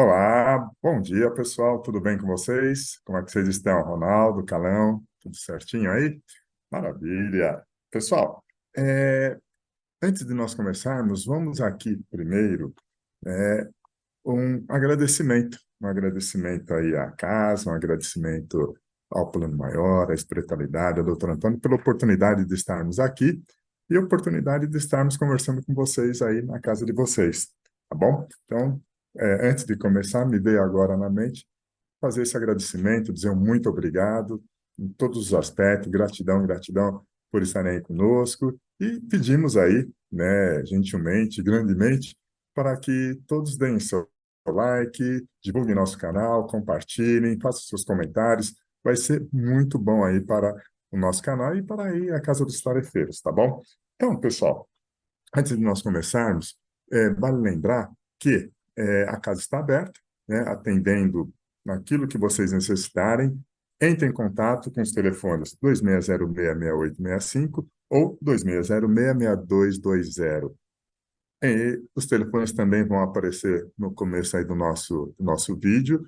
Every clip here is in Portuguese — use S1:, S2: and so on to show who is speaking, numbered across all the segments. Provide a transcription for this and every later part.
S1: Olá, bom dia pessoal, tudo bem com vocês? Como é que vocês estão? Ronaldo, Calão, tudo certinho aí? Maravilha! Pessoal, é, antes de nós começarmos, vamos aqui primeiro um agradecimento aí à casa, um agradecimento ao Plano Maior, à Espiritualidade, ao Dr. Antônio, pela oportunidade de estarmos aqui e a oportunidade de estarmos conversando com vocês aí na casa de vocês, tá bom? Então, antes de começar, me veio agora na mente fazer esse agradecimento, dizer um muito obrigado em todos os aspectos, gratidão, gratidão por estarem aí conosco e pedimos aí, né, gentilmente, grandemente, para que todos deem seu like, divulguem nosso canal, compartilhem, façam seus comentários. Vai ser muito bom aí para o nosso canal e para aí a Casa dos Tarefeiros, tá bom? Então, pessoal, antes de nós começarmos, vale lembrar que a casa está aberta, né, atendendo naquilo que vocês necessitarem. Entre em contato com os telefones 2606-6865 ou 2606-6220. E os telefones também vão aparecer no começo aí do nosso vídeo.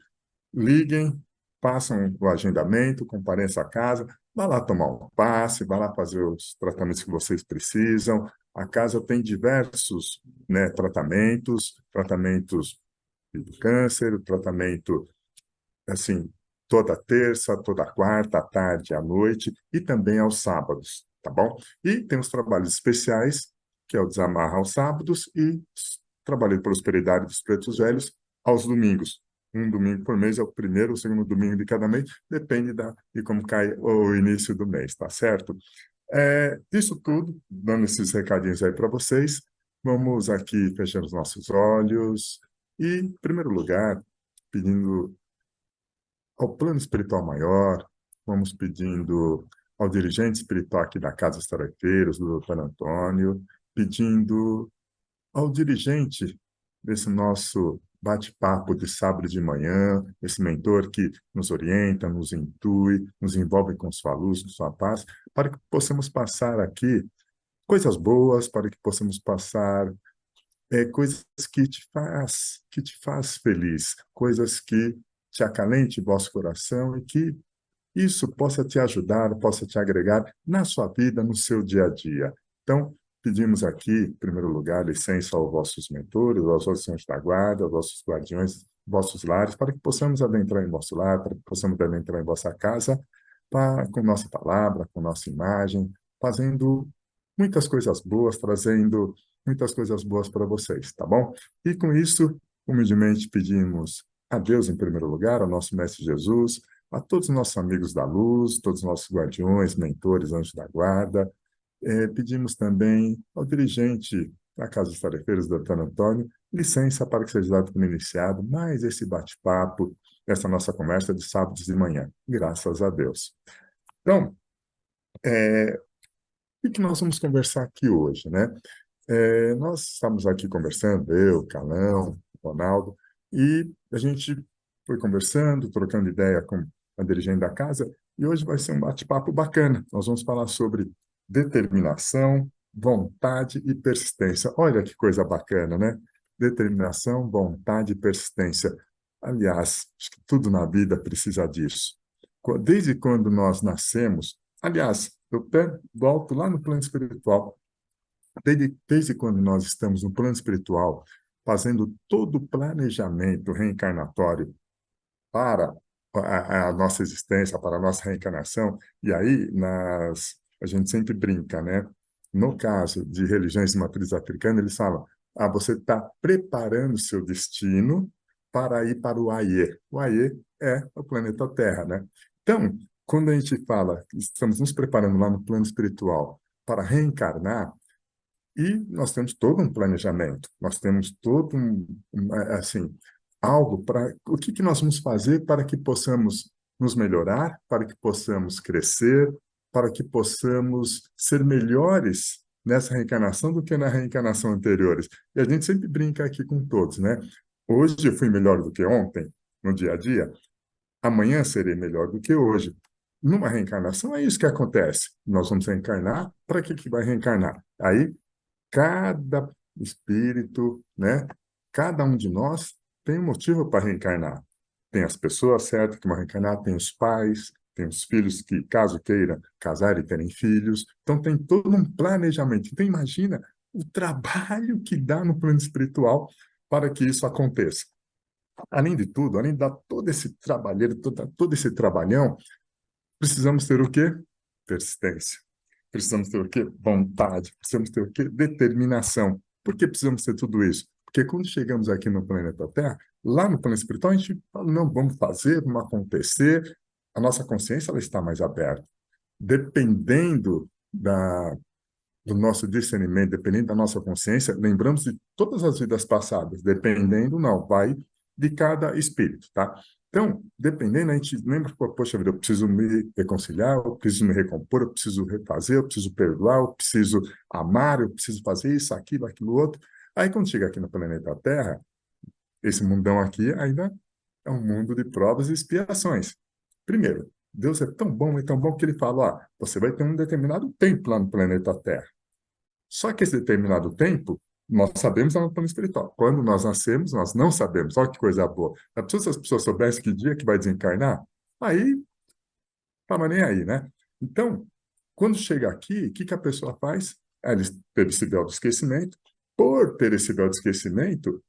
S1: Liguem, façam o agendamento, compareçam à casa, vá lá tomar um passe, vá lá fazer os tratamentos que vocês precisam. A casa tem diversos, né, tratamentos de câncer, tratamento, assim, toda terça, toda quarta, à tarde, à noite e também aos sábados, tá bom? E tem os trabalhos especiais, que é o Desamarra aos sábados e Trabalho de Prosperidade dos Pretos Velhos aos domingos. Um domingo por mês é o primeiro ou segundo domingo de cada mês, depende de como cai o início do mês, tá certo? Isso tudo, dando esses recadinhos aí para vocês, vamos aqui fechando os nossos olhos e, em primeiro lugar, pedindo ao plano espiritual maior, vamos pedindo ao dirigente espiritual aqui da Casa dos Tarefeiros, do Dr. Antônio, pedindo ao dirigente desse nosso bate-papo de sábado de manhã, esse mentor que nos orienta, nos intui, nos envolve com sua luz, com sua paz, para que possamos passar aqui coisas boas, para que possamos passar coisas que te faz feliz, coisas que te acalente o vosso coração e que isso possa te ajudar, possa te agregar na sua vida, no seu dia a dia. Então, pedimos aqui, em primeiro lugar, licença aos vossos mentores, aos vossos anjos da guarda, aos vossos guardiões, vossos lares, para que possamos adentrar em vosso lar, para que possamos adentrar em vossa casa, com nossa palavra, com nossa imagem, fazendo muitas coisas boas, trazendo muitas coisas boas para vocês, tá bom? E com isso, humildemente pedimos a Deus, em primeiro lugar, ao nosso Mestre Jesus, a todos os nossos amigos da luz, todos os nossos guardiões, mentores, anjos da guarda. Pedimos também ao dirigente da Casa dos Tarefeiros, doutor Antônio, licença para que seja dado como iniciado mais esse bate-papo, essa nossa conversa de sábados de manhã. Graças a Deus. Então, o que nós vamos conversar aqui hoje, né? Nós estamos aqui conversando, eu, Calão, Ronaldo, e a gente foi conversando, trocando ideia com a dirigente da casa, e hoje vai ser um bate-papo bacana. Nós vamos falar sobre determinação, vontade e persistência. Olha que coisa bacana, né? Determinação, vontade e persistência. Aliás, acho que tudo na vida precisa disso. Desde quando nós nascemos, aliás, eu volto lá no plano espiritual. Desde quando nós estamos no plano espiritual, fazendo todo o planejamento reencarnatório para a nossa existência, para a nossa reencarnação, e aí a gente sempre brinca, né? No caso de religiões de matriz africana, eles falam: você está preparando seu destino para ir para o Aie. O Aie é o planeta Terra, né? Então, quando a gente fala que estamos nos preparando lá no plano espiritual para reencarnar, e nós temos todo um planejamento, nós temos todo assim, algo para o que nós vamos fazer para que possamos nos melhorar, para que possamos crescer, para que possamos ser melhores nessa reencarnação do que na reencarnação anteriores. E a gente sempre brinca aqui com todos, né? Hoje eu fui melhor do que ontem, no dia a dia, amanhã serei melhor do que hoje. Numa reencarnação é isso que acontece. Nós vamos reencarnar, para que vai reencarnar? Aí cada espírito, né? Cada um de nós tem um motivo para reencarnar. Tem as pessoas certas que vão reencarnar, tem os pais, tem os filhos que, caso queiram casar e terem filhos. Então, tem todo um planejamento. Então, imagina o trabalho que dá no plano espiritual para que isso aconteça. Além de tudo, além de dar todo esse trabalheiro, todo esse trabalhão, precisamos ter o quê? Persistência. Precisamos ter o quê? Vontade. Precisamos ter o quê? Determinação. Por que precisamos ter tudo isso? Porque quando chegamos aqui no planeta Terra, lá no plano espiritual, a gente fala, não, vamos fazer, vamos acontecer. A nossa consciência ela está mais aberta. Dependendo do nosso discernimento, dependendo da nossa consciência, lembramos de todas as vidas passadas, dependendo, não, vai de cada espírito, tá? Então, dependendo, a gente lembra, poxa vida, eu preciso me reconciliar, eu preciso me recompor, eu preciso refazer, eu preciso perdoar, eu preciso amar, eu preciso fazer isso, aquilo, outro. Aí, quando chega aqui no planeta Terra, esse mundão aqui ainda é um mundo de provas e expiações. Primeiro, Deus é tão bom que ele fala, ó, você vai ter um determinado tempo lá no planeta Terra. Só que esse determinado tempo, nós sabemos lá no plano espiritual. Quando nós nascemos, nós não sabemos. Olha que coisa boa. Se as pessoas soubessem que dia que vai desencarnar, aí, tava nem aí, né? Então, quando chega aqui, o que que a pessoa faz? Ela teve esse véu do esquecimento. Por ter esse véu do esquecimento,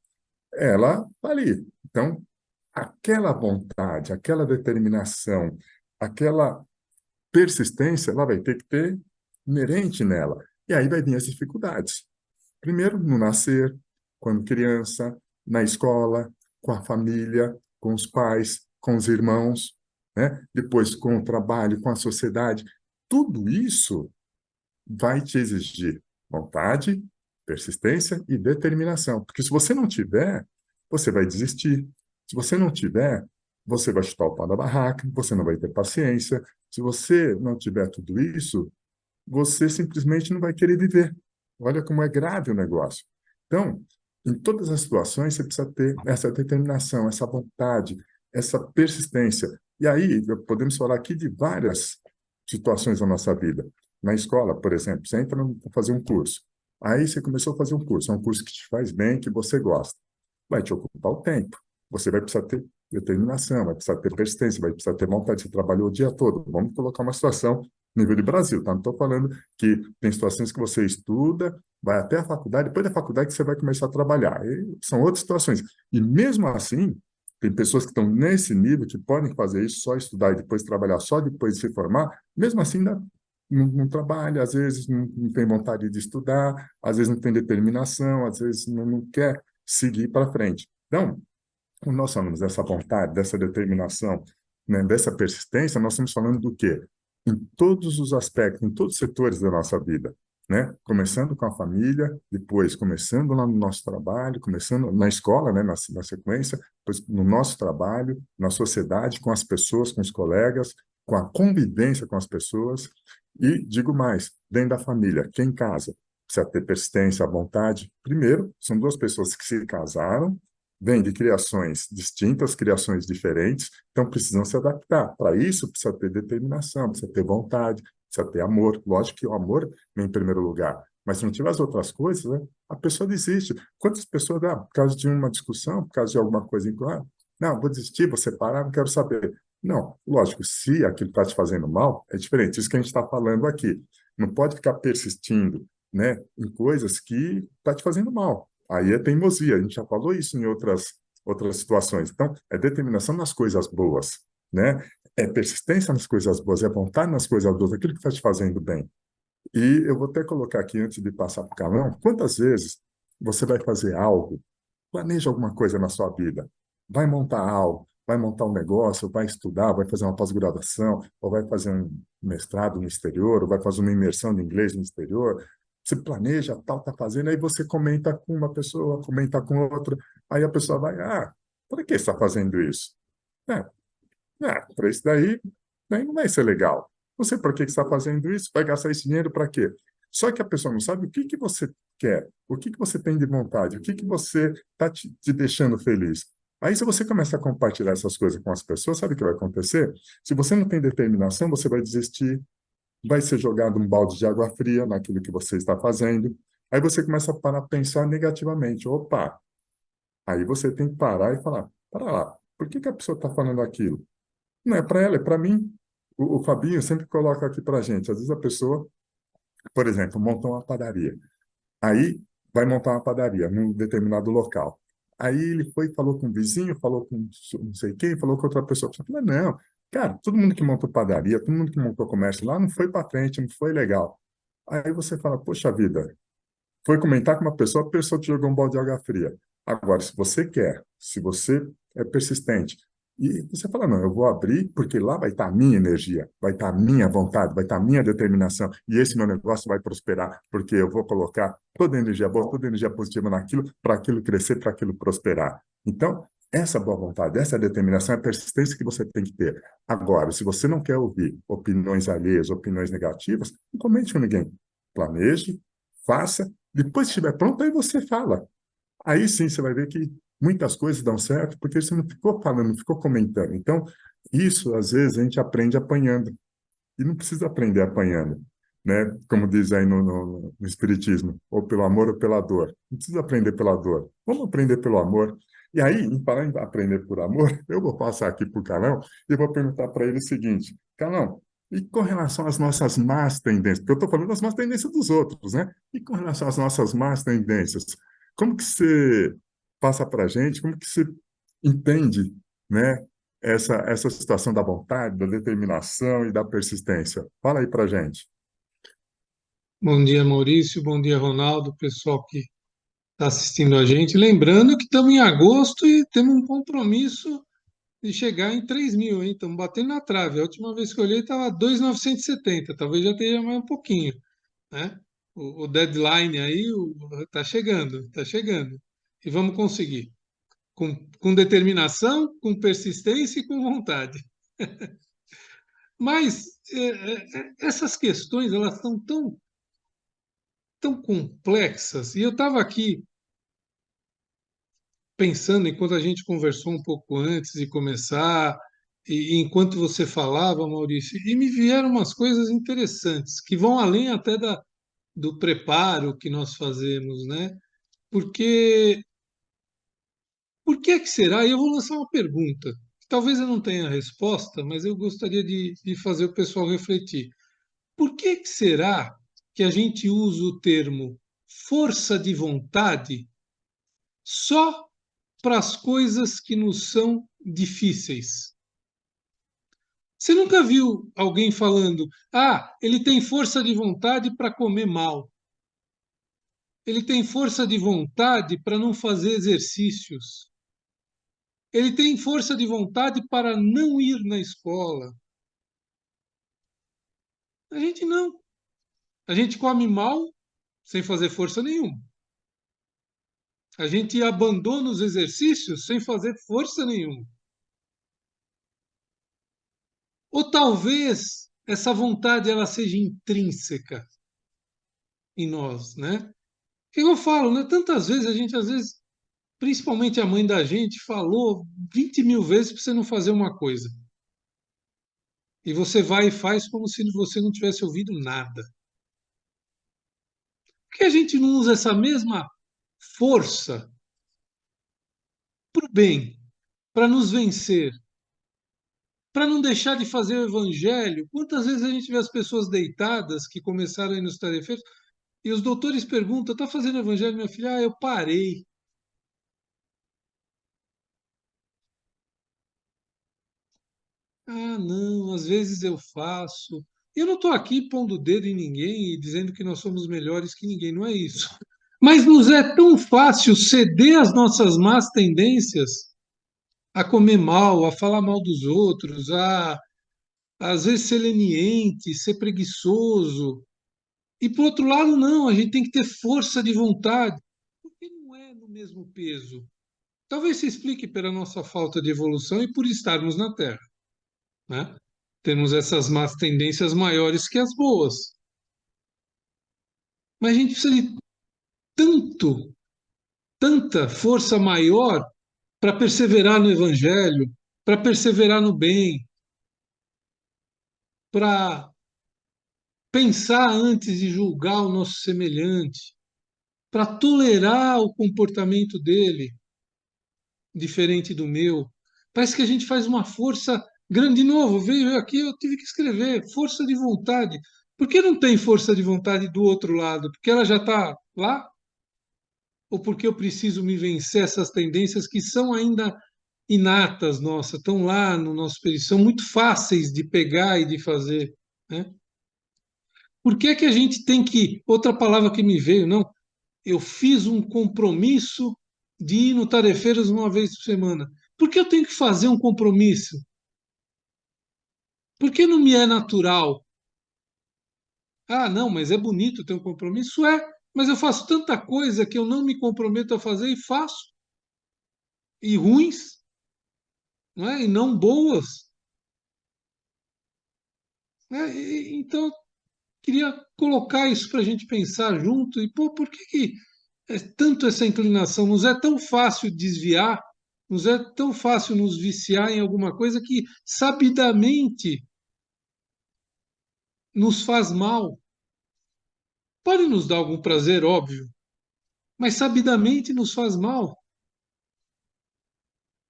S1: ela tá ali. Então, aquela vontade, aquela determinação, aquela persistência, ela vai ter que ter inerente nela. E aí vai vir as dificuldades. Primeiro, no nascer, quando criança, na escola, com a família, com os pais, com os irmãos, né? Depois com o trabalho, com a sociedade. Tudo isso vai te exigir vontade, persistência e determinação. Porque se você não tiver, você vai desistir. Se você não tiver, você vai chutar o pau da barraca, você não vai ter paciência. Se você não tiver tudo isso, você simplesmente não vai querer viver. Olha como é grave o negócio. Então, em todas as situações, você precisa ter essa determinação, essa vontade, essa persistência. E aí, podemos falar aqui de várias situações da nossa vida. Na escola, por exemplo, você entra para fazer um curso. Aí você começou a fazer um curso, é um curso que te faz bem, que você gosta. Vai te ocupar o tempo. Você vai precisar ter determinação, vai precisar ter persistência, vai precisar ter vontade. Você trabalhou o dia todo. Vamos colocar uma situação nível de Brasil, tá? Não estou falando que tem situações que você estuda, vai até a faculdade, depois da faculdade você vai começar a trabalhar. E são outras situações. E mesmo assim, tem pessoas que estão nesse nível que podem fazer isso, só estudar e depois trabalhar, só depois de se formar, mesmo assim ainda não trabalha, às vezes não tem vontade de estudar, às vezes não tem determinação, às vezes não quer seguir para frente. Então, quando nós falamos dessa vontade, dessa determinação, né, dessa persistência, nós estamos falando do quê? Em todos os aspectos, em todos os setores da nossa vida, né? Começando com a família, depois começando lá no nosso trabalho, começando na escola, né, na sequência, depois no nosso trabalho, na sociedade, com as pessoas, com os colegas, com a convivência com as pessoas. E digo mais, dentro da família, quem em casa precisa ter persistência, vontade. Primeiro, são duas pessoas que se casaram, vêm de criações distintas, criações diferentes, então precisam se adaptar. Para isso, precisa ter determinação, precisa ter vontade, precisa ter amor. Lógico que o amor vem em primeiro lugar, mas se não tiver as outras coisas, né, a pessoa desiste. Quantas pessoas, por causa de uma discussão, por causa de alguma coisa em claro, não, vou desistir, vou separar, não quero saber. Não, lógico, se aquilo está te fazendo mal, é diferente. Isso que a gente está falando aqui. Não pode ficar persistindo, né, em coisas que está te fazendo mal. Aí é teimosia, a gente já falou isso em outras situações. Então, é determinação nas coisas boas, né? É persistência nas coisas boas, é vontade nas coisas boas, aquilo que está te fazendo bem. E eu vou até colocar aqui, antes de passar para o Calão, quantas vezes você vai fazer algo, planeja alguma coisa na sua vida, vai montar algo, vai montar um negócio, vai estudar, vai fazer uma pós-graduação, ou vai fazer um mestrado no exterior, ou vai fazer uma imersão de inglês no exterior, você planeja, tal, tá fazendo, aí você comenta com uma pessoa, comenta com outra, aí a pessoa vai, para que você está fazendo isso? É, para isso daí não vai ser legal. Não sei por que você está fazendo isso, vai gastar esse dinheiro para quê? Só que a pessoa não sabe o que que você quer, o que que você tem de vontade, o que que você está te deixando feliz. Aí, se você começa a compartilhar essas coisas com as pessoas, sabe o que vai acontecer? Se você não tem determinação, você vai desistir, vai ser jogado um balde de água fria naquilo que você está fazendo. Aí você começa a parar a pensar negativamente. Opa, Aí você tem que parar e falar, para lá, por que que a pessoa está falando aquilo? Não é para ela, é para mim. O Fabinho sempre coloca aqui para a gente. Às vezes a pessoa, por exemplo, monta uma padaria. Aí vai montar uma padaria num determinado local. Aí ele foi e falou com o vizinho, falou com não sei quem, falou com outra pessoa. Eu falei, não, cara, todo mundo que montou padaria, todo mundo que montou comércio lá não foi para frente, não foi legal. Aí você fala, poxa vida, foi comentar com uma pessoa, a pessoa te jogou um balde de água fria. Agora, se você quer, se você é persistente, e você fala, não, eu vou abrir porque lá vai estar a minha energia, vai estar a minha vontade, vai estar a minha determinação, e esse meu negócio vai prosperar, porque eu vou colocar toda a energia boa, toda a energia positiva naquilo, para aquilo crescer, para aquilo prosperar. Então, essa boa vontade, essa determinação, é a persistência que você tem que ter. Agora, se você não quer ouvir opiniões alheias, opiniões negativas, não comente com ninguém. Planeje, faça, depois que estiver pronto, aí você fala. Aí sim você vai ver que muitas coisas dão certo, porque você não ficou falando, não ficou comentando. Então, isso às vezes a gente aprende apanhando. E não precisa aprender apanhando, né? Como diz aí no Espiritismo, ou pelo amor ou pela dor. Não precisa aprender pela dor. Vamos aprender pelo amor. E aí, em falar em aprender por amor, eu vou passar aqui para o Carlão e vou perguntar para ele o seguinte: Carlão, e com relação às nossas más tendências? Porque eu estou falando das más tendências dos outros, né? E com relação às nossas más tendências, como que você passa para a gente, como que você entende, né? Essa situação da vontade, da determinação e da persistência. Fala aí para gente.
S2: Bom dia, Maurício. Bom dia, Ronaldo, pessoal que está assistindo a gente. Lembrando que estamos em agosto e temos um compromisso de chegar em 3.000, hein? Estamos batendo na trave. A última vez que eu olhei estava 2.970. Talvez já esteja mais um pouquinho, né? O deadline aí está chegando, está chegando. E vamos conseguir. Com determinação, com persistência e com vontade. Mas essas questões, elas são tão complexas. E eu estava aqui pensando, enquanto a gente conversou um pouco antes de começar, e enquanto você falava, Maurício, e me vieram umas coisas interessantes, que vão além até do preparo que nós fazemos, né? Porque, por que é que será? E eu vou lançar uma pergunta. Talvez eu não tenha a resposta, mas eu gostaria de fazer o pessoal refletir. Por que é que será que a gente usa o termo força de vontade só para as coisas que nos são difíceis? Você nunca viu alguém falando: ah, ele tem força de vontade para comer mal, ele tem força de vontade para não fazer exercícios, ele tem força de vontade para não ir na escola. A gente não. A gente come mal sem fazer força nenhuma. A gente abandona os exercícios sem fazer força nenhuma. Ou talvez essa vontade ela seja intrínseca em nós, né? O que eu falo, né? Tantas vezes a gente, às vezes, principalmente a mãe da gente, falou 20.000 vezes para você não fazer uma coisa. E você vai e faz como se você não tivesse ouvido nada. Por que a gente não usa essa mesma força para o bem, para nos vencer, para não deixar de fazer o evangelho? Quantas vezes a gente vê as pessoas deitadas que começaram aí nos tarefeiros e os doutores perguntam: está fazendo evangelho, minha filha? Ah, eu parei. Ah, não, às vezes eu faço. Eu não estou aqui pondo o dedo em ninguém e dizendo que nós somos melhores que ninguém, não é isso. Mas nos é tão fácil ceder às nossas más tendências, a comer mal, a falar mal dos outros, a às vezes ser leniente, ser preguiçoso. E por outro lado, não, a gente tem que ter força de vontade, porque não é no mesmo peso. Talvez se explique pela nossa falta de evolução e por estarmos na Terra, né? Temos essas más tendências maiores que as boas. Mas a gente precisa de tanto, tanta força maior para perseverar no Evangelho, para perseverar no bem, para pensar antes de julgar o nosso semelhante, para tolerar o comportamento dele. diferente do meu. Parece que a gente faz uma força grande. De novo, veio aqui, eu tive que escrever força de vontade. Por que não tem força de vontade do outro lado? Porque ela já está lá? Ou porque eu preciso me vencer essas tendências que são ainda inatas, nossa, estão lá no nosso período, são muito fáceis de pegar e de fazer, né? Por que que a gente tem que, outra palavra que me veio, não, eu fiz um compromisso de ir no Tarefeiras uma vez por semana. Por que eu tenho que fazer um compromisso? Por que não me é natural? Ah, não, mas é bonito ter um compromisso? É, mas eu faço tanta coisa que eu não me comprometo a fazer e faço, e ruins, não é? E não boas, né? Então, queria colocar isso para a gente pensar junto e, pô, por que que é tanto essa inclinação? Nos é tão fácil desviar, nos é tão fácil nos viciar em alguma coisa que sabidamente nos faz mal. Pode nos dar algum prazer, óbvio, mas sabidamente nos faz mal.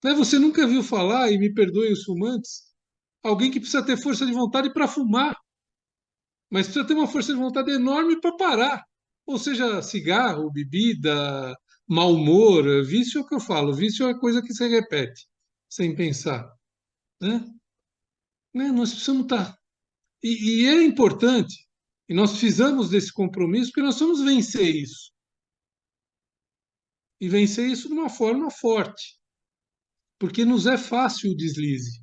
S2: Né? Você nunca viu falar, e me perdoem os fumantes, alguém que precisa ter força de vontade para fumar, mas precisa ter uma força de vontade enorme para parar. Ou seja, cigarro, bebida, mau humor, vício é o que eu falo, vício é coisa que você repete sem pensar, né? Nós precisamos estar. E é importante, e nós precisamos desse compromisso, porque nós vamos vencer isso. E vencer isso de uma forma forte, porque nos é fácil o deslize.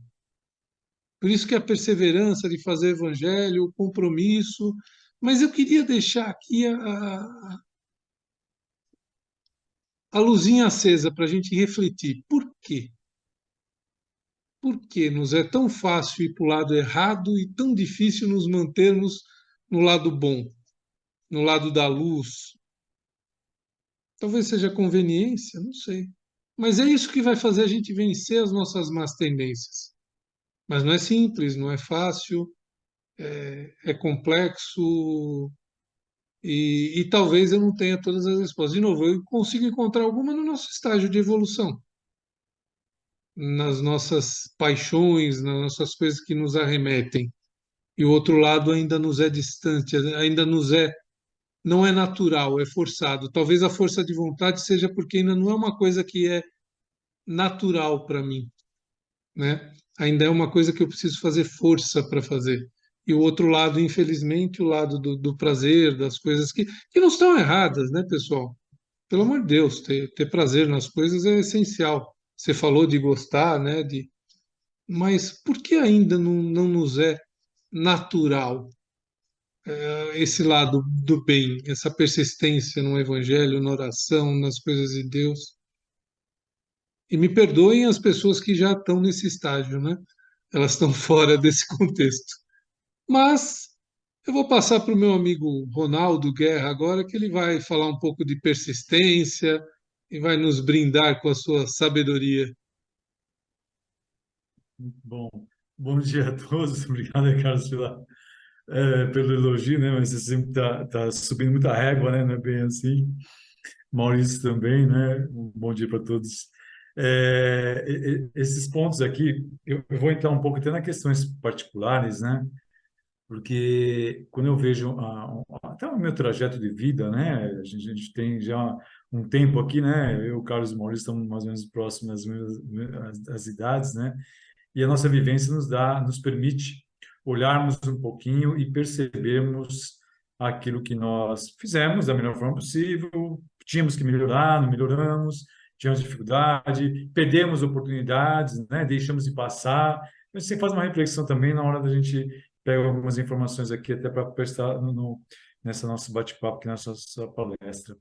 S2: Por isso que a perseverança de fazer evangelho, o compromisso. Mas eu queria deixar aqui a luzinha acesa para a gente refletir. Por quê? Por que nos é tão fácil ir para o lado errado e tão difícil nos mantermos no lado bom, no lado da luz? Talvez seja conveniência, não sei. Mas é isso que vai fazer a gente vencer as nossas más tendências. Mas não é simples, não é fácil, é complexo e talvez eu não tenha todas as respostas. De novo, eu consigo encontrar alguma no nosso estágio de evolução, nas nossas paixões, nas nossas coisas que nos arremetem. E o outro lado ainda nos é distante, ainda nos é, não é natural, é forçado. Talvez a força de vontade seja porque ainda não é uma coisa que é natural para mim, né? Ainda é uma coisa que eu preciso fazer força para fazer. E o outro lado, infelizmente, o lado do prazer, das coisas que não estão erradas, né, pessoal? Pelo amor de Deus, ter prazer nas coisas é essencial. Você falou de gostar, né? Mas por que ainda não nos é natural esse lado do bem, essa persistência no evangelho, na oração, nas coisas de Deus? E me perdoem as pessoas que já estão nesse estágio, né? Elas estão fora desse contexto. Mas eu vou passar para o meu amigo Ronaldo Guerra agora, que ele vai falar um pouco de persistência e vai nos brindar com a sua sabedoria.
S3: Bom, bom dia a todos. Obrigado, Carlos, pelo elogio, né? Mas você sempre tá subindo muita régua, né? Não é bem assim. Maurício também, né? Um bom dia para todos. Esses pontos aqui, eu vou entrar um pouco até nas questões particulares, né? Porque quando eu vejo até o meu trajeto de vida, né? A gente tem já um tempo aqui, né? Eu, o Carlos e o Maurício estamos mais ou menos próximos às idades, né? E a nossa vivência nos permite olharmos um pouquinho e percebermos aquilo que nós fizemos da melhor forma possível, tínhamos que melhorar, não melhoramos, tínhamos dificuldade, perdemos oportunidades, né? Deixamos de passar. Você faz uma reflexão também na hora da gente pegar algumas informações aqui até para prestar nessa nosso bate-papo, aqui nessa nossa palestra.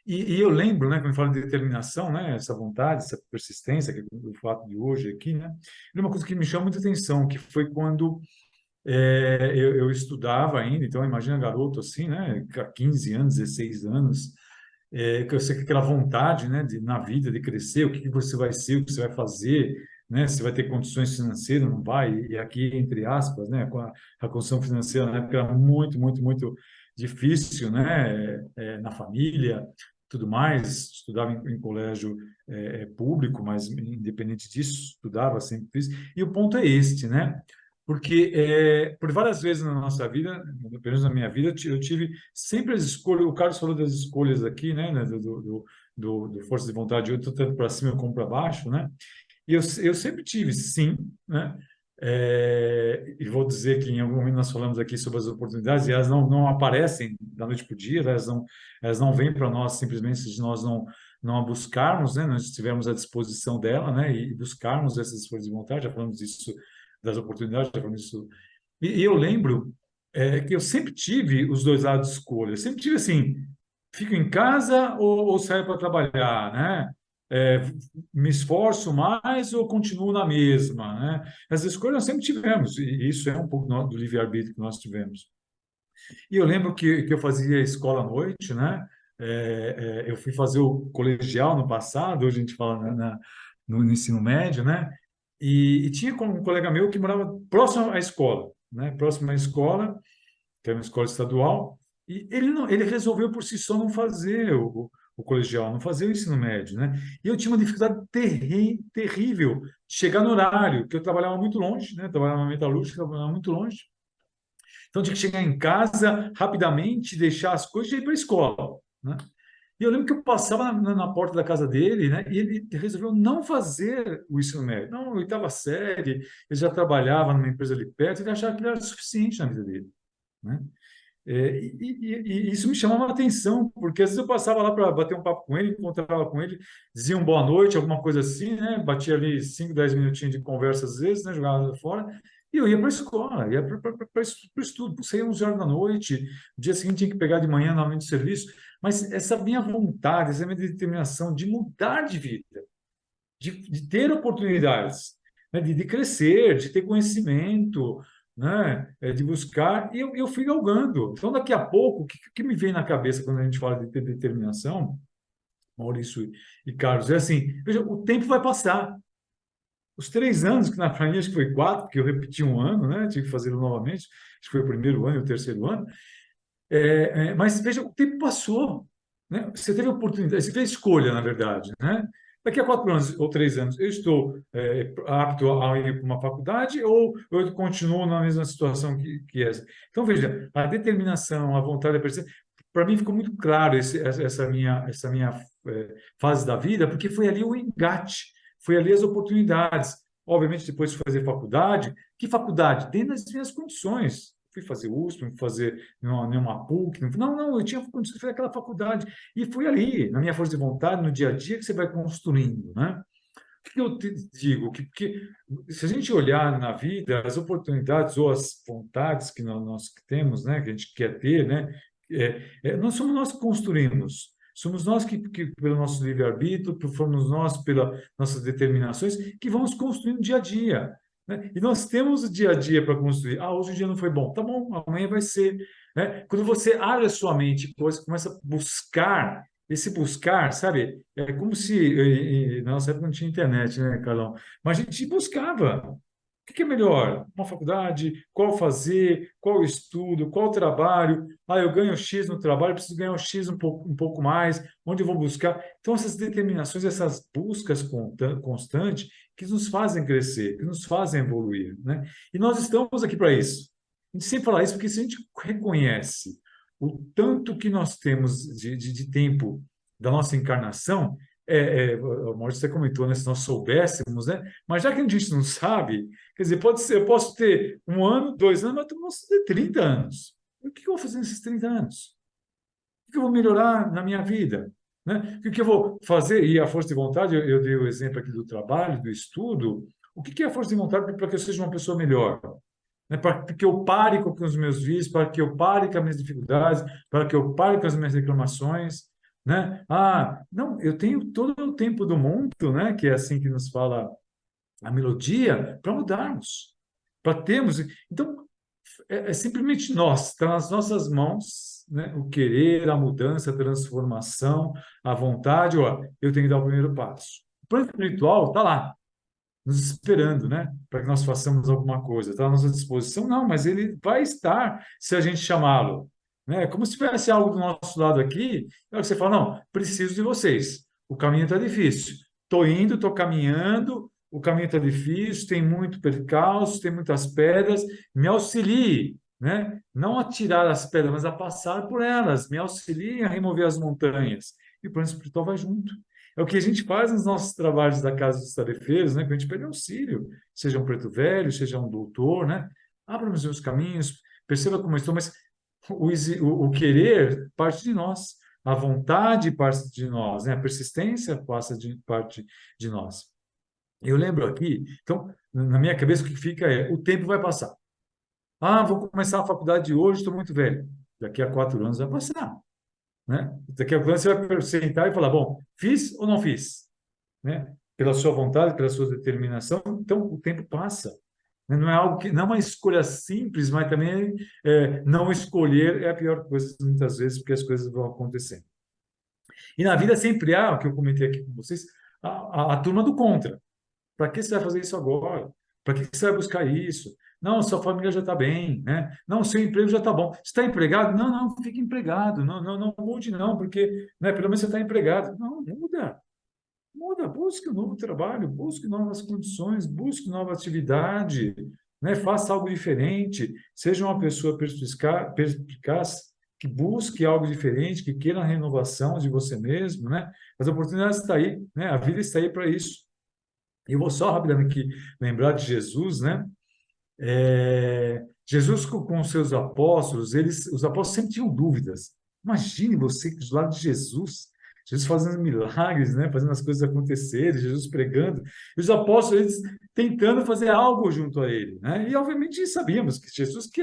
S3: E eu lembro, né, quando eu falo de determinação, né, essa vontade, essa persistência, que é o fato de hoje aqui, né, é uma coisa que me chama muita atenção, que foi quando eu estudava ainda, então imagina garoto assim, né, 15 anos, 16 anos, que eu sei que aquela vontade, né, na vida de crescer, o que que você vai ser, o que você vai fazer, né, se vai ter condições financeiras, não vai, e aqui entre aspas, né, com a condição financeira na época era muito, muito, muito difícil, né, na família, tudo mais, estudava em colégio público, mas independente disso, estudava, sempre fiz. E o ponto é este, né? Porque por várias vezes na nossa vida, pelo menos na minha vida, eu tive sempre as escolhas. O Carlos falou das escolhas aqui, né? Do força de vontade, eu tanto para cima como para baixo, né? E eu sempre tive, sim, né? E vou dizer que em algum momento nós falamos aqui sobre as oportunidades e elas não aparecem da noite para o dia, elas não vêm para nós simplesmente se nós não a buscarmos, né? Nós estivermos à disposição dela, né? E buscarmos essas forças de vontade, já falamos disso das oportunidades, já falamos disso. E eu lembro que eu sempre tive os dois lados de escolha, eu sempre tive assim, fico em casa ou saio para trabalhar, né? É, me esforço mais ou continuo na mesma, né? As escolhas nós sempre tivemos, e isso é um pouco do livre-arbítrio que nós tivemos. E eu lembro que eu fazia escola à noite, né? Eu fui fazer o colegial no passado, hoje a gente fala no ensino médio, né? E tinha um colega meu que morava próximo à escola, né? Próximo à escola, que era uma escola estadual, e ele resolveu por si só não fazer o colegial, não fazer o ensino médio, né? E eu tinha uma dificuldade terrível de chegar no horário, porque eu trabalhava muito longe, né? Trabalhava na metalúrgica, trabalhava muito longe. Então, eu tinha que chegar em casa rapidamente, deixar as coisas e ir para a escola, né? E eu lembro que eu passava na porta da casa dele, né? E ele resolveu não fazer o ensino médio. Não, oitava série, ele já trabalhava numa empresa ali perto, ele achava que era suficiente na vida dele, né? E isso me chamava a atenção, porque às vezes eu passava lá para bater um papo com ele, encontrava com ele, dizia um boa noite, alguma coisa assim, né? Batia ali 5, 10 minutinhos de conversa às vezes, né? Jogava fora, e eu ia para a escola, ia para o estudo, saía 11 horas da noite, no dia seguinte tinha que pegar de manhã novamente o serviço, mas essa minha vontade, essa minha determinação de mudar de vida, de ter oportunidades, né? De crescer, de ter conhecimento, né? De buscar, e eu fui galgando. Então, daqui a pouco, o que me vem na cabeça quando a gente fala de ter determinação, Maurício e Carlos, é assim, veja, o tempo vai passar. Os 3 anos, que na pra mim acho que foi 4, porque eu repeti um ano, né? Tive que fazê-lo novamente, acho que foi o primeiro ano e o terceiro ano, mas veja, o tempo passou, né? Você teve oportunidade, você fez escolha, na verdade, né? Daqui a 4 anos ou 3 anos, eu estou apto a ir para uma faculdade ou eu continuo na mesma situação que essa? Então, veja, a determinação, a vontade, a persistência, para mim ficou muito claro essa minha fase da vida, porque foi ali o engate, foi ali as oportunidades. Obviamente, depois de fazer faculdade, que faculdade? Dentro das minhas condições. Fui fazer USP, fui fazer nenhuma PUC. Não, eu tinha condições de fazer aquela faculdade. E foi ali, na minha força de vontade, no dia a dia, que você vai construindo, né? O que eu te digo? Que se a gente olhar na vida, as oportunidades ou as vontades que nós temos, né, que a gente quer ter, né, nós somos nós que construímos. Somos nós que pelo nosso livre-arbítrio, fomos nós, pelas nossas determinações, que vamos construindo dia a dia, né? E nós temos o dia a dia para construir. Ah, hoje o dia não foi bom. Tá bom, amanhã vai ser, né? Quando você abre a sua mente, você começa a buscar, esse buscar, sabe? É como se na nossa época não tinha internet, né, Carlão? Mas a gente buscava. O que é melhor? Uma faculdade? Qual fazer? Qual estudo? Qual trabalho? Ah, eu ganho X no trabalho, preciso ganhar um X um pouco mais. Onde eu vou buscar? Então, essas determinações, essas buscas constantes que nos fazem crescer, que nos fazem evoluir, né? E nós estamos aqui para isso. A gente sempre fala isso porque se a gente reconhece o tanto que nós temos de tempo da nossa encarnação, o Maurício você comentou, né, se nós soubéssemos, né? Mas já que a gente não sabe, quer dizer, pode ser, eu posso ter 1 ano, 2 anos, mas eu posso ter 30 anos. O que eu vou fazer nesses 30 anos? O que eu vou melhorar na minha vida? Né? O que eu vou fazer? E a força de vontade, eu dei o exemplo aqui do trabalho, do estudo. O que é a força de vontade para que eu seja uma pessoa melhor? Né? Para que eu pare com os meus vícios, para que eu pare com as minhas dificuldades, para que eu pare com as minhas reclamações, né? Ah, não, eu tenho todo o tempo do mundo, né? Que é assim que nos fala a melodia, para mudarmos, para termos. Então, simplesmente nós, está nas nossas mãos, né? O querer, a mudança, a transformação, a vontade. Ó, eu tenho que dar o primeiro passo. O plano espiritual está lá, nos esperando, né? Para que nós façamos alguma coisa. Está à nossa disposição? Não, mas ele vai estar se a gente chamá-lo, né? É como se tivesse algo do nosso lado aqui, é que você fala, não, preciso de vocês. O caminho está difícil. Estou indo, estou caminhando, o caminho está difícil, tem muito percalço, tem muitas pedras, me auxilie, né? Não a tirar as pedras, mas a passar por elas, me auxilie a remover as montanhas. E o plano espiritual vai junto. É o que a gente faz nos nossos trabalhos da Casa dos Tarefeiros, né? Que a gente pede auxílio, seja um preto velho, seja um doutor, né? Abra os meus caminhos, perceba como eu estou, mas o querer parte de nós, a vontade parte de nós, né? A persistência parte de nós. Eu lembro aqui, então, na minha cabeça, o que fica é: o tempo vai passar. Ah, vou começar a faculdade hoje, estou muito velho. Daqui a 4 anos vai passar, né? Daqui a 4 anos você vai sentar e falar: bom, fiz ou não fiz? Né? Pela sua vontade, pela sua determinação, então o tempo passa. Né? Não é algo que, não é uma escolha simples, mas também não escolher é a pior coisa muitas vezes, porque as coisas vão acontecendo. E na vida sempre há, o que eu comentei aqui com vocês, a turma do contra. Para que você vai fazer isso agora? Para que você vai buscar isso? Não, sua família já está bem, né? Não, seu emprego já está bom. Você está empregado? Não, não, fique empregado. Não, não, não mude, não, porque, né, pelo menos você está empregado. Não, muda. Muda, busque um novo trabalho, busque novas condições, busque nova atividade, né? Faça algo diferente, seja uma pessoa perspicaz, que busque algo diferente, que queira a renovação de você mesmo, né? As oportunidades estão aí, né? A vida está aí para isso. E eu vou só rapidamente aqui lembrar de Jesus, né? Jesus com seus apóstolos, os apóstolos sempre tinham dúvidas. Imagine você do lado de Jesus, Jesus fazendo milagres, né? Fazendo as coisas acontecerem, Jesus pregando, e os apóstolos eles tentando fazer algo junto a ele, né? E obviamente sabíamos que Jesus que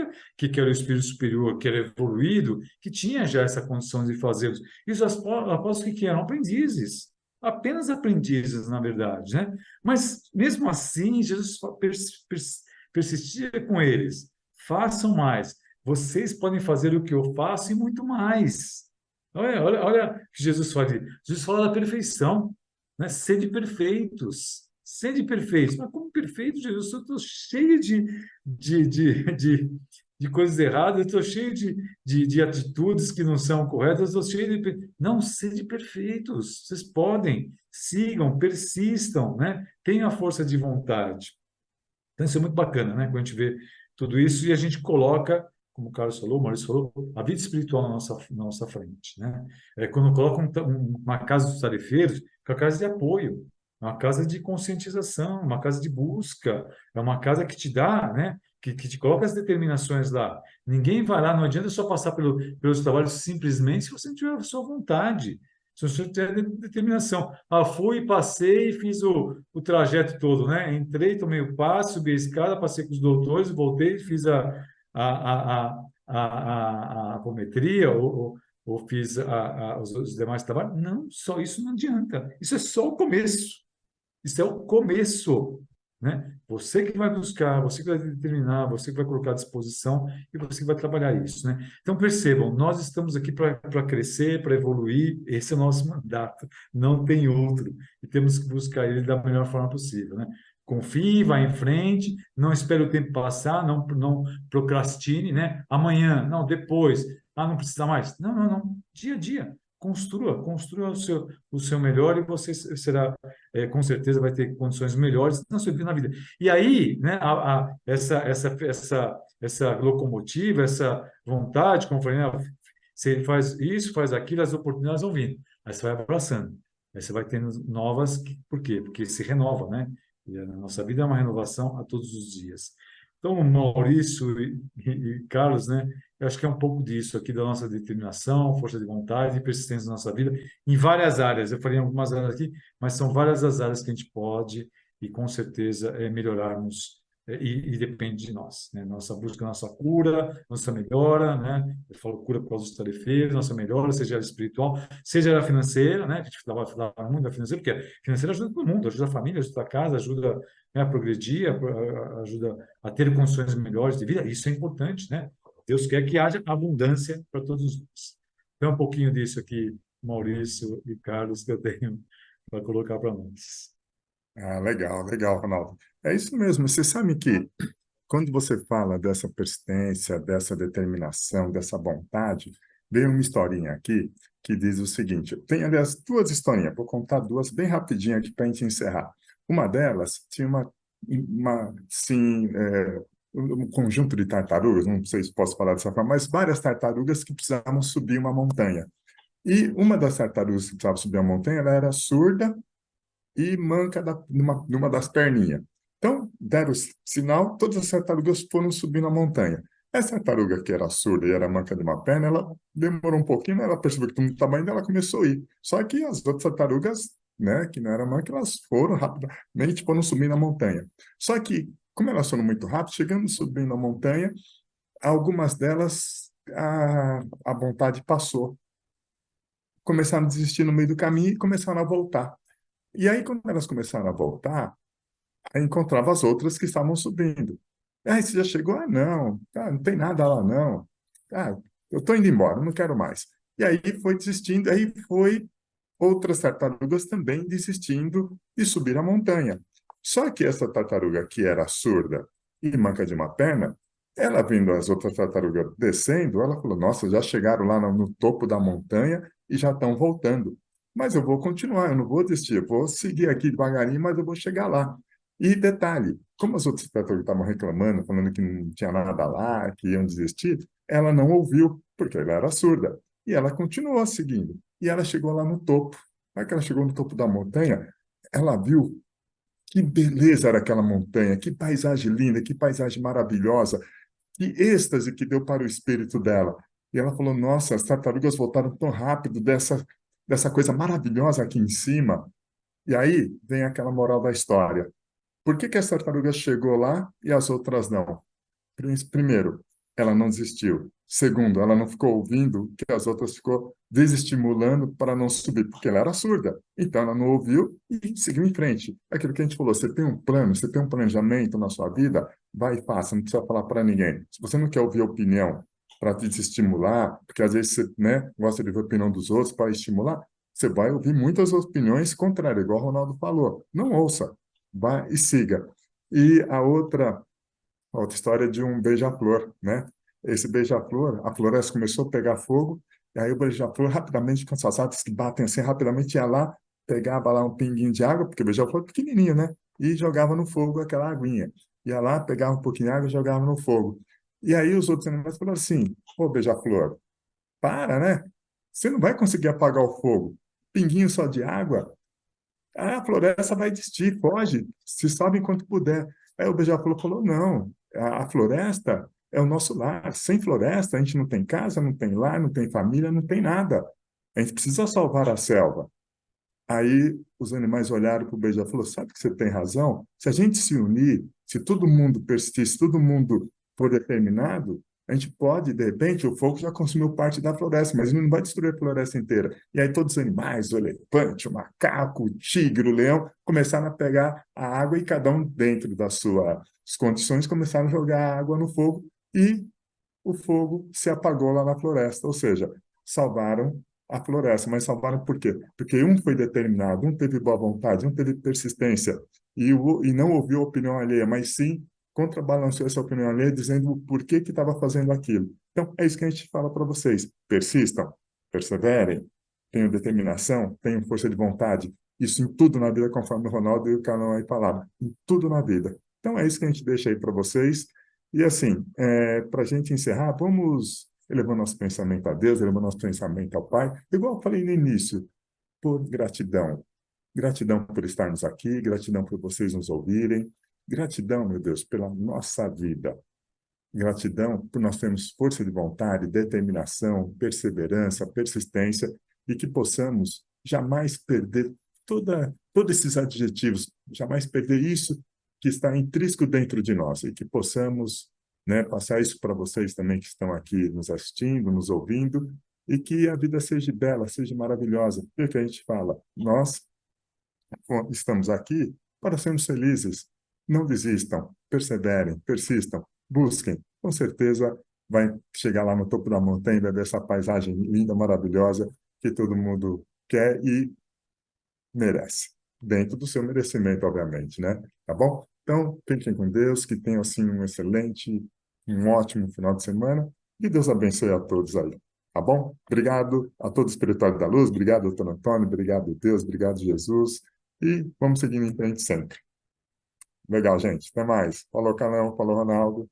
S3: era o espírito superior, que era evoluído, que tinha já essa condição de fazê-los. E os apóstolos que eram aprendizes, apenas aprendizes, na verdade, né? Mas mesmo assim, Jesus persistia com eles. Façam mais. Vocês podem fazer o que eu faço e muito mais. Olha o que Jesus fala. Jesus fala da perfeição, né? Sede perfeitos. Sede perfeitos. Mas como perfeito, Jesus? Eu estou cheio de, de, de, de coisas erradas, eu estou cheio de atitudes que não são corretas, eu estou cheio de. Não, sede perfeitos. Vocês podem, sigam, persistam, né? Tenham a força de vontade. Então, isso é muito bacana, né? Quando a gente vê tudo isso e a gente coloca, como o Carlos falou, o Maurício falou, a vida espiritual na nossa frente, né? Quando coloca uma casa dos tarefeiros, que é uma casa de apoio, é uma casa de conscientização, uma casa de busca, é uma casa que te dá, né? Que te coloca as determinações lá. Ninguém vai lá, não adianta só passar pelos trabalhos simplesmente se você não tiver a sua vontade. Se você tiver determinação. Ah, fui, passei, fiz o trajeto todo, né? Entrei, tomei o passe, subi a escada, passei com os doutores, voltei, fiz a apometria ou fiz os demais trabalhos. Não, só isso não adianta. Isso é só o começo. Isso é o começo, né? Você que vai buscar, você que vai determinar, você que vai colocar à disposição e você que vai trabalhar isso, né? Então percebam, nós estamos aqui para crescer, para evoluir. Esse é o nosso mandato, não tem outro e temos que buscar ele da melhor forma possível, né? Confie, vá em frente, não espere o tempo passar, não procrastine, né? Amanhã, não, depois, não precisa mais. Não, não, não. Dia a dia. Construa o seu melhor e você será com certeza vai ter condições melhores na sua vida, na vida. E aí, né, essa locomotiva, essa vontade, como eu falei, né, você faz isso, faz aquilo, as oportunidades vão vindo. Aí você vai abraçando. Aí você vai tendo novas, por quê? Porque se renova, né? E a nossa vida é uma renovação a todos os dias. Então, Maurício e Carlos, né? Eu acho que é um pouco disso aqui, da nossa determinação, força de vontade e persistência na nossa vida, em várias áreas. Eu falei em algumas áreas aqui, mas são várias as áreas que a gente pode e com certeza melhorarmos e depende de nós, né? Nossa busca, nossa cura, nossa melhora, né? Eu falo cura por causa dos tarefeiros, nossa melhora, seja ela espiritual, seja ela financeira, né? A gente falava muito da financeira, porque a financeira ajuda todo mundo, ajuda a família, ajuda a casa, ajuda, né, a progredir, ajuda a ter condições melhores de vida. Isso é importante, né? Deus quer que haja abundância para todos nós. Então, um pouquinho disso aqui, Maurício e Carlos, que eu tenho para colocar para nós.
S1: Ah, legal, legal, Ronaldo. É isso mesmo. Você sabe que quando você fala dessa persistência, dessa determinação, dessa vontade, veio uma historinha aqui que diz o seguinte: tem, aliás, duas historinhas, vou contar duas bem rapidinho aqui para a gente encerrar. Uma delas tinha sim, um conjunto de tartarugas, não sei se posso falar dessa forma, mas várias tartarugas que precisavam subir uma montanha. E uma das tartarugas que precisava subir a montanha, ela era surda e manca numa das perninhas. Então, deram o sinal, todas as tartarugas foram subindo a montanha. Essa tartaruga que era surda e era manca de uma perna, ela demorou um pouquinho, ela percebeu que o tamanho dela começou a ir. Só que as outras tartarugas, né, que não eram manca, elas foram rapidamente, foram subindo a montanha. Só que, como elas foram muito rápidas, chegando subindo a montanha, algumas delas, a vontade passou. Começaram a desistir no meio do caminho e começaram a voltar. E aí, quando elas começaram a voltar, aí encontrava as outras que estavam subindo. Aí você já chegou? Ah, não, não tem nada lá, não. Ah, eu estou indo embora, não quero mais. E aí foi desistindo, aí foi outras tartarugas também desistindo de subir a montanha. Só que essa tartaruga que era surda e manca de uma perna, ela vendo as outras tartarugas descendo, ela falou: Nossa, já chegaram lá no topo da montanha e já estão voltando. Mas eu vou continuar, eu não vou desistir, eu vou seguir aqui devagarinho, mas eu vou chegar lá. E detalhe, como as outras tartarugas estavam reclamando, falando que não tinha nada lá, que iam desistir, ela não ouviu, porque ela era surda. E ela continuou seguindo. E ela chegou lá no topo. Na hora que ela chegou no topo da montanha, ela viu que beleza era aquela montanha, que paisagem linda, que paisagem maravilhosa, que êxtase que deu para o espírito dela. E ela falou: Nossa, as tartarugas voltaram tão rápido dessa coisa maravilhosa aqui em cima. E aí vem aquela moral da história. Por que que essa tartaruga chegou lá e as outras não? Primeiro, ela não desistiu. Segundo, ela não ficou ouvindo o que as outras ficou desestimulando para não subir, porque ela era surda. Então, ela não ouviu e seguiu em frente. É aquilo que a gente falou, você tem um plano, você tem um planejamento na sua vida, vai e faça, não precisa falar para ninguém. Se você não quer ouvir a opinião para te desestimular, porque às vezes você, né, gosta de ver a opinião dos outros para estimular, você vai ouvir muitas opiniões contrárias, igual o Ronaldo falou. Não ouça, vá e siga. E a outra história é de um beija-flor, né? Esse beija-flor, a floresta começou a pegar fogo, e aí o beija-flor rapidamente, com suas asas que batem assim, rapidamente ia lá, pegava lá um pinguinho de água, porque o beija-flor é pequenininho, né? E jogava no fogo aquela aguinha. Ia lá, pegava um pouquinho de água e jogava no fogo. E aí os outros animais falaram assim: Ô, beija-flor, para, né? Você não vai conseguir apagar o fogo. Pinguinho só de água, a floresta vai existir, foge, se sobe enquanto puder. Aí o beija-flor falou: não, a floresta é o nosso lar. Sem floresta, a gente não tem casa, não tem lar, não tem família, não tem nada. A gente precisa salvar a selva. Aí os animais olharam para o beija-flor e falaram: sabe que você tem razão? Se a gente se unir, se todo mundo persistir, se todo mundo for determinado, a gente pode, de repente, o fogo já consumiu parte da floresta, mas ele não vai destruir a floresta inteira. E aí todos os animais, o elefante, o macaco, o tigre, o leão, começaram a pegar a água e cada um dentro das suas condições começaram a jogar água no fogo e o fogo se apagou lá na floresta, ou seja, salvaram a floresta. Mas salvaram por quê? Porque um foi determinado, um teve boa vontade, um teve persistência e não ouviu a opinião alheia, mas sim contrabalanceou essa opinião alheia dizendo o porquê que estava fazendo aquilo. Então, é isso que a gente fala para vocês. Persistam, perseverem, tenham determinação, tenham força de vontade. Isso em tudo na vida, conforme o Ronaldo e o Canão aí falaram. Em tudo na vida. Então, é isso que a gente deixa aí para vocês. E assim, para a gente encerrar, vamos elevando nosso pensamento a Deus, elevando nosso pensamento ao Pai, igual eu falei no início, por gratidão. Gratidão por estarmos aqui, gratidão por vocês nos ouvirem, gratidão, meu Deus, pela nossa vida. Gratidão por nós termos força de vontade, determinação, perseverança, persistência e que possamos jamais perder todos esses adjetivos, jamais perder isso que está intrínseco dentro de nós e que possamos, né, passar isso para vocês também que estão aqui nos assistindo, nos ouvindo e que a vida seja bela, seja maravilhosa. Porque a gente fala, nós estamos aqui para sermos felizes. Não desistam, perseverem, persistam, busquem. Com certeza vai chegar lá no topo da montanha e vai ver essa paisagem linda, maravilhosa que todo mundo quer e merece. Dentro do seu merecimento, obviamente, né? Tá bom? Então, fiquem com Deus, que tenham assim um ótimo final de semana e Deus abençoe a todos aí. Tá bom? Obrigado a todo o Espiritual da Luz, obrigado, doutor Antônio, obrigado, Deus, obrigado, Jesus. E vamos seguindo em frente sempre. Legal, gente. Até mais. Falou, Calão. Falou, Ronaldo.